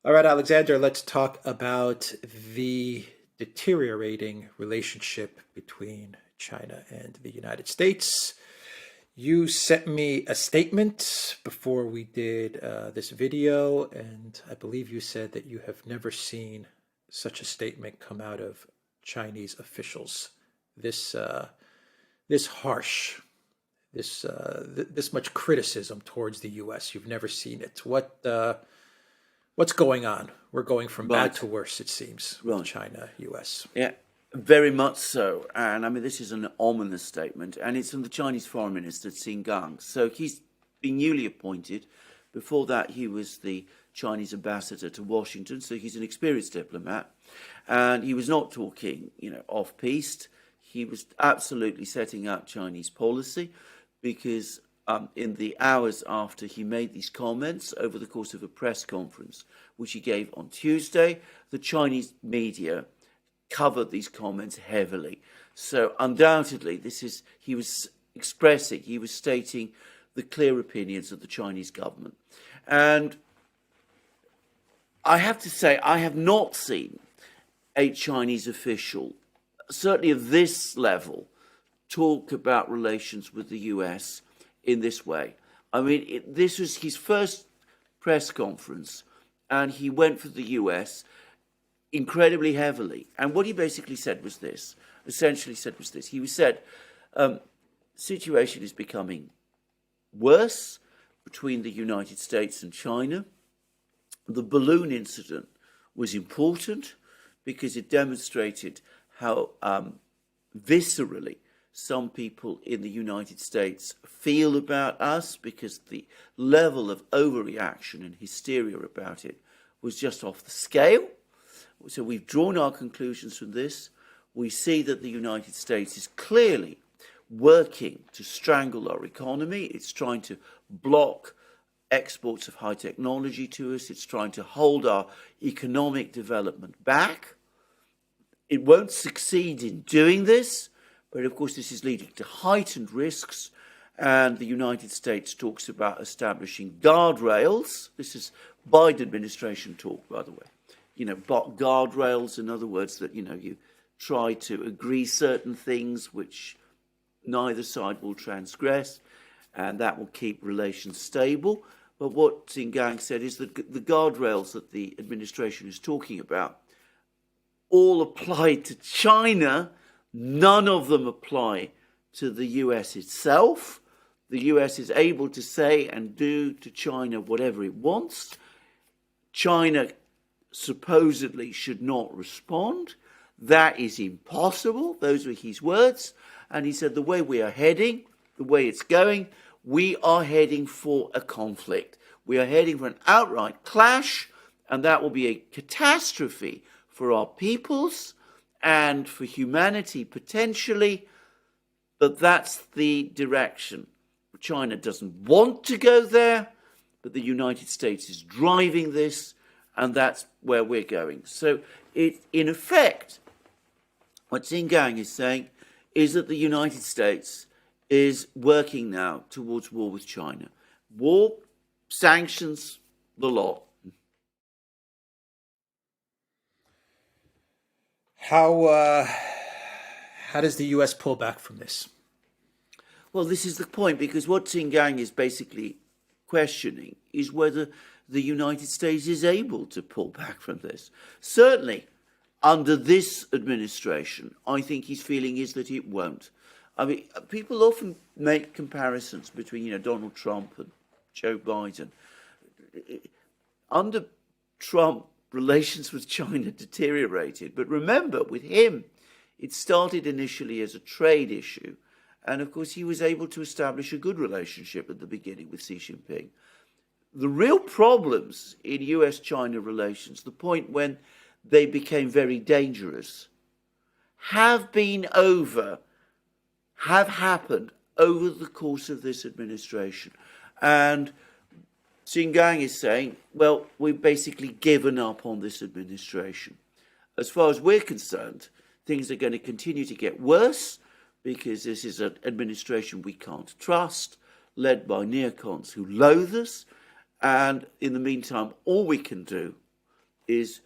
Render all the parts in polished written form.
All right, Alexander, let's talk about the deteriorating relationship between China and the United States. You sent me a statement before we did this video, and I believe you said that you have never seen such a statement come out of Chinese officials. This this harsh, this much criticism towards the U.S. You've never seen it. What's going on? We're going from bad Right, to worse, it seems, with right. China, US. Yeah, very much so. And I mean, this is an ominous statement, and it's from the Chinese Foreign Minister, Xi Gang. So he's been newly appointed. Before that, he was the Chinese ambassador to Washington, so he's an experienced diplomat. And he was not talking, off-piste. He was absolutely setting out Chinese policy because in the hours after he made these comments over the course of a press conference, which he gave on Tuesday, the Chinese media covered these comments heavily. So undoubtedly, he was he was stating the clear opinions of the Chinese government. And I have to say, I have not seen a Chinese official, certainly of this level, talk about relations with the US in this way. I mean, this was his first press conference, and he went for the US incredibly heavily. And what he basically said was this, essentially said was this. He said, situation is becoming worse between the United States and China. The balloon incident was important because it demonstrated how viscerally some people in the United States feel about us, because the level of overreaction and hysteria about it was just off the scale. So we've drawn our conclusions from this. We see that the United States is clearly working to strangle our economy. It's trying to block exports of high technology to us. It's trying to hold our economic development back. It won't succeed in doing this, but of course this is leading to heightened risks, and the United States talks about establishing guardrails. This is Biden administration talk, by the way. Guardrails, in other words, that, you try to agree certain things which neither side will transgress, and that will keep relations stable. But what Xi Gang said is that the guardrails that the administration is talking about all apply to China. None of them apply to the US itself. The US is able to say and do to China whatever it wants. China supposedly should not respond. That is impossible. Those were his words. And he said the way we are heading, the way it's going, we are heading for a conflict. We are heading for an outright clash, and that will be a catastrophe for our peoples and for humanity potentially. But that's the direction. China doesn't want to go there, but the United States is driving this, and that's where we're going. So in effect, what Xi Gang is saying is that the United States is working now towards war with China. War, sanctions, the lot. How does the US pull back from this? Well, this is the point, because what Xi Gang is basically questioning is whether the United States is able to pull back from this. Certainly, under this administration, I think his feeling is that it won't. I mean, people often make comparisons between, Donald Trump and Joe Biden. Under Trump, relations with China deteriorated. But remember, with him, it started initially as a trade issue. And of course, he was able to establish a good relationship at the beginning with Xi Jinping. The real problems in US-China relations, the point when they became very dangerous, have happened over the course of this administration. And Xi Jinping is saying, well, we've basically given up on this administration. As far as we're concerned, things are going to continue to get worse, because this is an administration we can't trust, led by neocons who loathe us. And in the meantime, all we can do is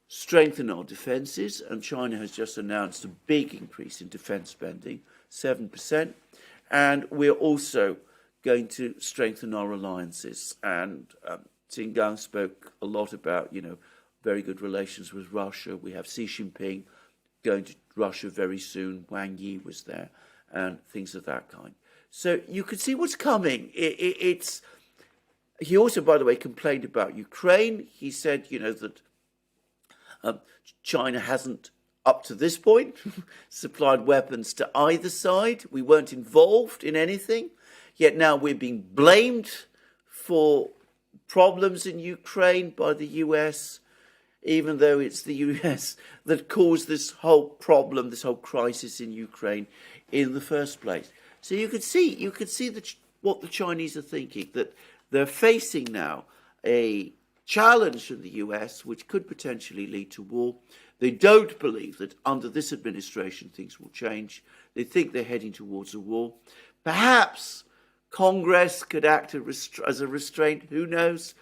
strengthen our defences, and China has just announced a big increase in defence spending, 7%, and we're also going to strengthen our alliances. And Xi Jinping spoke a lot about, very good relations with Russia. We have Xi Jinping going to Russia very soon. Wang Yi was there, and things of that kind. So you can see what's coming. He also, by the way, complained about Ukraine. He said, that China hasn't, up to this point, supplied weapons to either side. We weren't involved in anything. Yet now we're being blamed for problems in Ukraine by the US, even though it's the US that caused this whole problem, this whole crisis in Ukraine in the first place. So you could see what the Chinese are thinking, that they're facing now a challenge from the US, which could potentially lead to war. They don't believe that under this administration things will change. They think they're heading towards a war. Perhaps Congress could act as a restraint, who knows?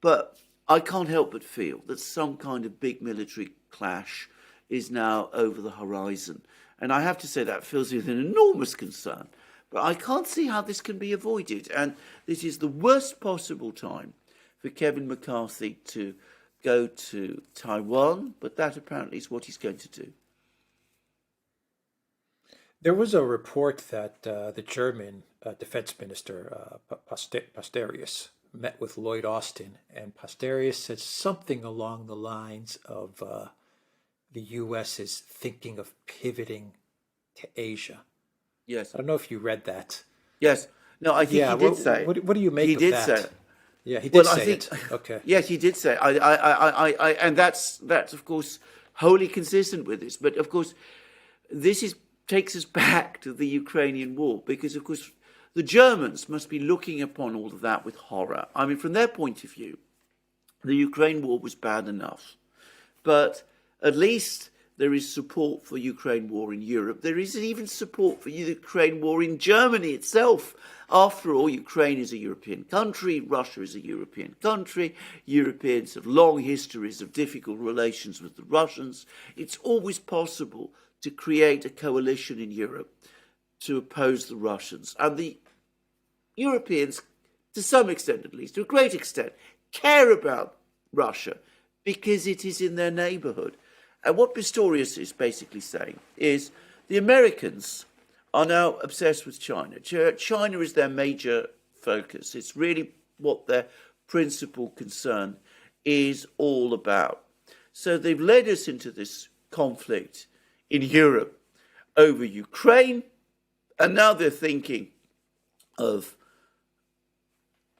But I can't help but feel that some kind of big military clash is now over the horizon. And I have to say that fills me with an enormous concern. But I can't see how this can be avoided. And this is the worst possible time for Kevin McCarthy to go to Taiwan, but that apparently is what he's going to do. There was a report that the German defense minister, Pistorius, met with Lloyd Austin, and Pistorius said something along the lines of the U.S. is thinking of pivoting to Asia. Yes. I don't know if you read that. Yes. No, I think he did say. What do you make of that? He did say it. Yeah, he did say it. Okay. Yes, he did say it. And that's of course wholly consistent with this. But of course, this takes us back to the Ukrainian war, because of course the Germans must be looking upon all of that with horror. I mean, from their point of view, the Ukraine war was bad enough, but at least there is support for Ukraine war in Europe. There is even support for Ukraine war in Germany itself. After all, Ukraine is a European country. Russia is a European country. Europeans have long histories of difficult relations with the Russians. It's always possible to create a coalition in Europe to oppose the Russians. And the Europeans, to some extent at least, to a great extent, care about Russia because it is in their neighbourhood. And what Pistorius is basically saying is the Americans are now obsessed with China. China is their major focus. It's really what their principal concern is all about. So they've led us into this conflict in Europe over Ukraine, and now they're thinking of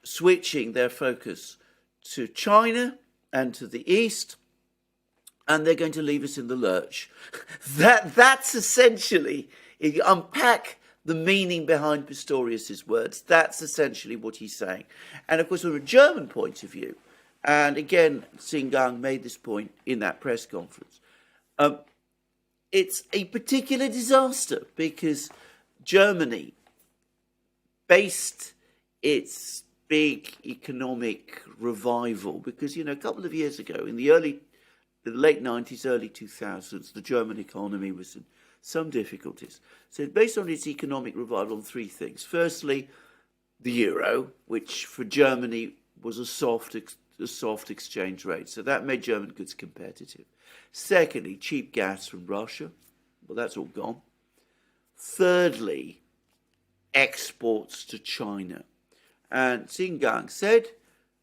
switching their focus to China and to the East, and they're going to leave us in the lurch. That's essentially, if you unpack the meaning behind Pistorius's words, that's essentially what he's saying. And of course, from a German point of view, and again, Xi Jinping made this point in that press conference, it's a particular disaster because Germany based its big economic revival, because, a couple of years ago, in the late 90s, early 2000s, the German economy was in some difficulties. So it's based on its economic revival on three things. Firstly, the euro, which for Germany was a soft exchange rate. So that made German goods competitive. Secondly, cheap gas from Russia. Well, that's all gone. Thirdly, exports to China. And Xi Jinping said,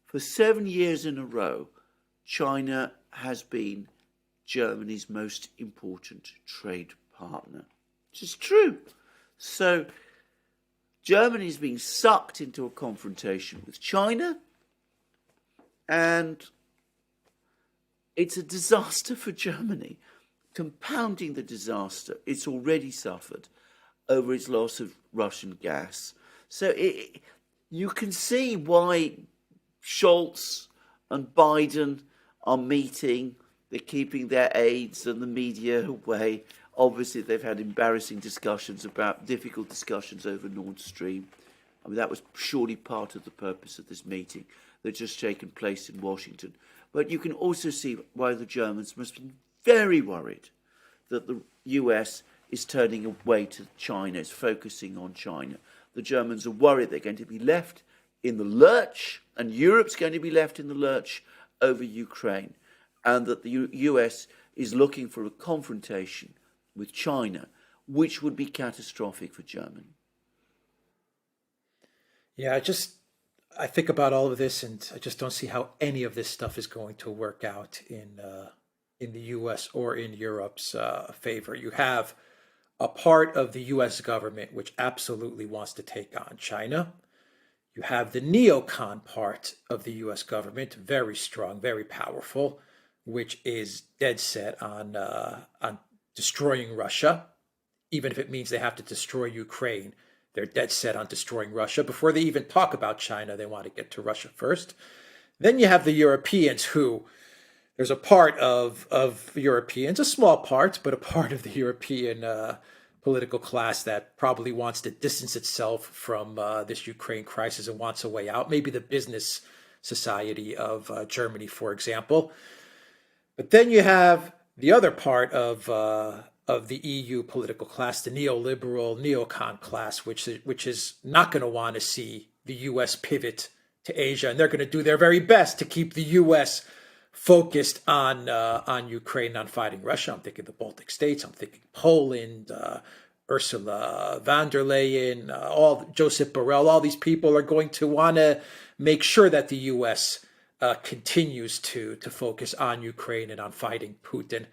for 7 years in a row, China has been Germany's most important trade partner. Which is true. So Germany is being sucked into a confrontation with China, and it's a disaster for Germany. Compounding the disaster it's already suffered over its loss of Russian gas. So you can see why Scholz and Biden are meeting. They're keeping their aides and the media away. Obviously, they've had embarrassing difficult discussions over Nord Stream. I mean, that was surely part of the purpose of this meeting. They've just taken place in Washington. But you can also see why the Germans must be very worried that the US is turning away to China, is focusing on China. The Germans are worried they're going to be left in the lurch, and Europe's going to be left in the lurch over Ukraine, and that the US is looking for a confrontation with China, which would be catastrophic for Germany. Yeah, I think about all of this, and I just don't see how any of this stuff is going to work out in the U.S. or in Europe's favor. You have a part of the U.S. government which absolutely wants to take on China. You have the neocon part of the U.S. government, very strong, very powerful, which is dead set on destroying Russia, even if it means they have to destroy Ukraine. They're dead set on destroying Russia. Before they even talk about China, they want to get to Russia first. Then you have the Europeans who, there's a part of Europeans, a small part, but a part of the European political class that probably wants to distance itself from this Ukraine crisis and wants a way out. Maybe the business society of Germany, for example. But then you have the other part of the EU political class, the neoliberal neocon class, which is not going to want to see the U.S. pivot to Asia, and they're going to do their very best to keep the U.S. focused on Ukraine, on fighting Russia. I'm thinking the Baltic states. I'm thinking Poland, Ursula von der Leyen, Joseph Borrell. All these people are going to want to make sure that the U.S. Continues to focus on Ukraine and on fighting Putin.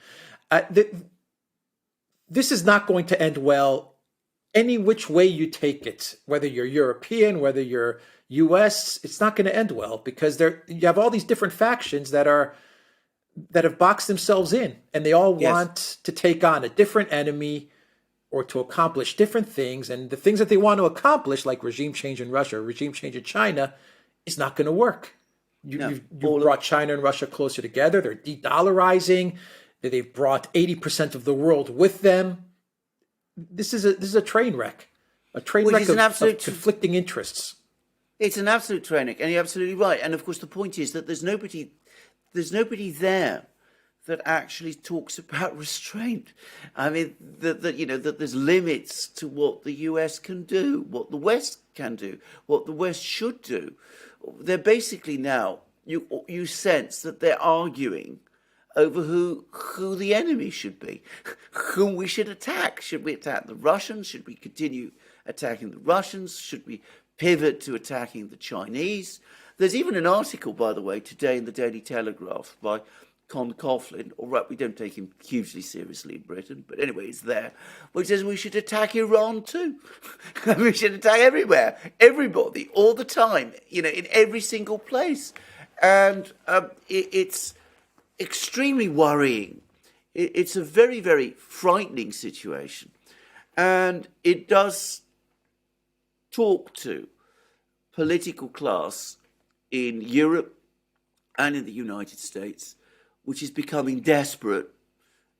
This is not going to end well any which way you take it, whether you're European, whether you're US, it's not going to end well because you have all these different factions that have boxed themselves in, and they all want to take on a different enemy or to accomplish different things. And the things that they want to accomplish, like regime change in Russia, regime change in China, is not going to work. You've brought China and Russia closer together. They're de-dollarizing. They've brought 80% of the world with them. This is a train wreck, of conflicting interests. It's an absolute train wreck, and you're absolutely right. And of course, the point is that there's nobody there that actually talks about restraint. I mean, that there's limits to what the US can do, what the West can do, what the West should do. They're basically now, you sense that they're arguing over who the enemy should be, whom we should attack. Should we attack the Russians? Should we continue attacking the Russians? Should we pivot to attacking the Chinese? There's even an article, by the way, today in the Daily Telegraph by Con Coughlin, all right, we don't take him hugely seriously in Britain, but anyway, it's there, which says we should attack Iran too. We should attack everywhere, everybody, all the time, in every single place. And it's extremely worrying. It's a very, very frightening situation. And it does talk to political class in Europe and in the United States, which is becoming desperate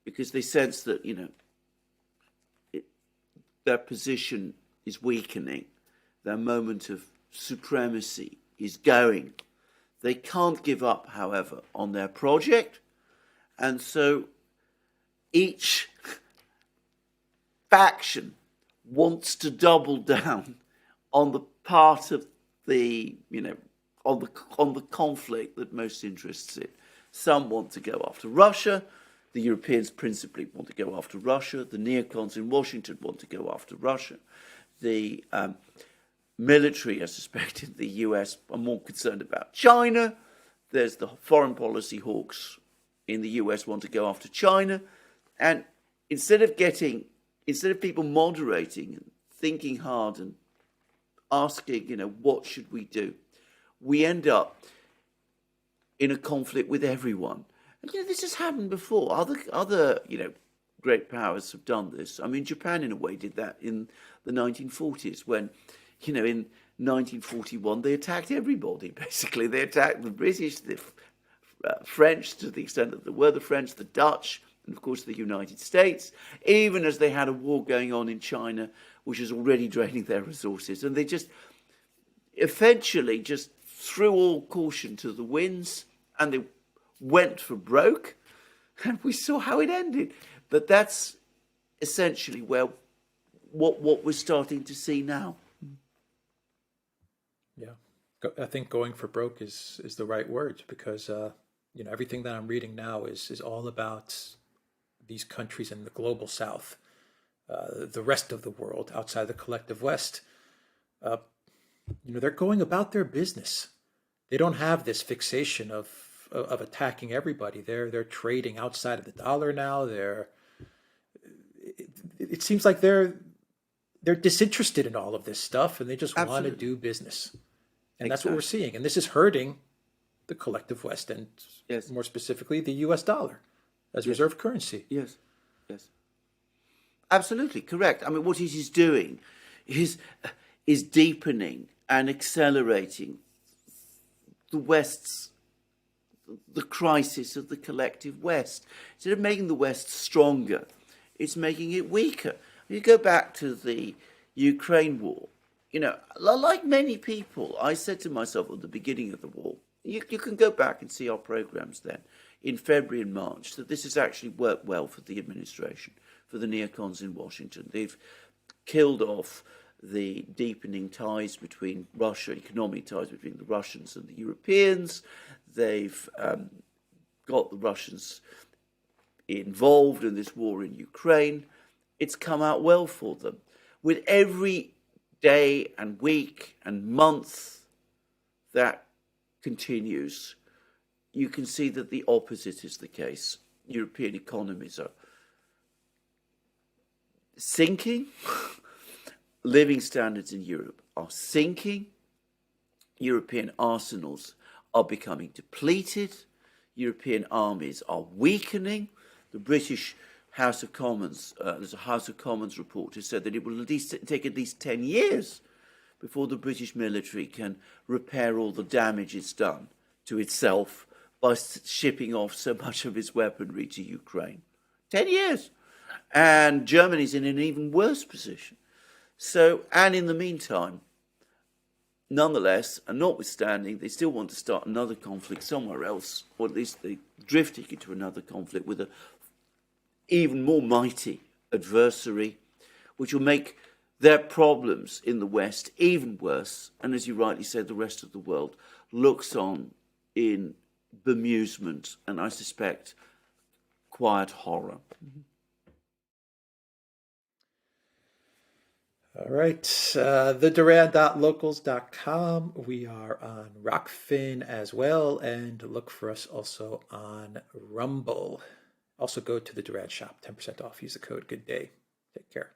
because they sense that, their position is weakening. Their moment of supremacy is going. They can't give up, however, on their project. And so each faction wants to double down on the part of the, on the conflict that most interests it. Some want to go after Russia. The Europeans principally want to go after Russia. The neocons in Washington want to go after Russia. The military, I suspect, in the US are more concerned about China. There's the foreign policy hawks in the US want to go after China. And instead of people moderating and thinking hard and asking, what should we do, we end up in a conflict with everyone. And this has happened before. Other great powers have done this. I mean, Japan in a way did that in the 1940s when, in 1941 they attacked everybody. Basically, they attacked the British, the French, to the extent that there were the French, the Dutch, and of course the United States. Even as they had a war going on in China, which was already draining their resources, and they just eventually just threw all caution to the winds, and they went for broke, and we saw how it ended. But that's essentially what we're starting to see now. Yeah, I think going for broke is the right word because everything that I'm reading now is all about these countries in the global South, the rest of the world outside the collective West. They're going about their business. They don't have this fixation of attacking everybody. They're trading outside of the dollar now. It seems like they're disinterested in all of this stuff and they just want to Absolutely. do business. And that's what Exactly. we're seeing. And this is hurting the collective West and Yes. more specifically the US dollar as Yes. reserve currency. Yes. Yes. Absolutely correct. I mean, what it is doing is deepening and accelerating the crisis of the collective West. Instead of making the West stronger, it's making it weaker. You go back to the Ukraine war. Like many people, I said to myself at the beginning of the war, you can go back and see our programs then in February and March, that this has actually worked well for the administration, for the neocons in Washington. They've killed off the deepening ties between Russia, economic ties between the Russians and the Europeans. They've got the Russians involved in this war in Ukraine. It's come out well for them. With every day and week and month that continues, you can see that the opposite is the case. European economies are sinking. Living standards in Europe are sinking. European arsenals are becoming depleted. European armies are weakening. The British House of Commons, there's a House of Commons report who said that it will take at least 10 years before the British military can repair all the damage it's done to itself by shipping off so much of its weaponry to Ukraine. 10 years. And Germany's in an even worse position. So, and in the meantime, nonetheless, and notwithstanding, they still want to start another conflict somewhere else, or at least they're drifting into another conflict with an even more mighty adversary, which will make their problems in the West even worse. And as you rightly said, the rest of the world looks on in bemusement and, I suspect, quiet horror. All right. TheDuran.locals.com. We are on Rockfin as well. And look for us also on Rumble. Also go to the Duran shop, 10% off. Use the code Good Day. Take care.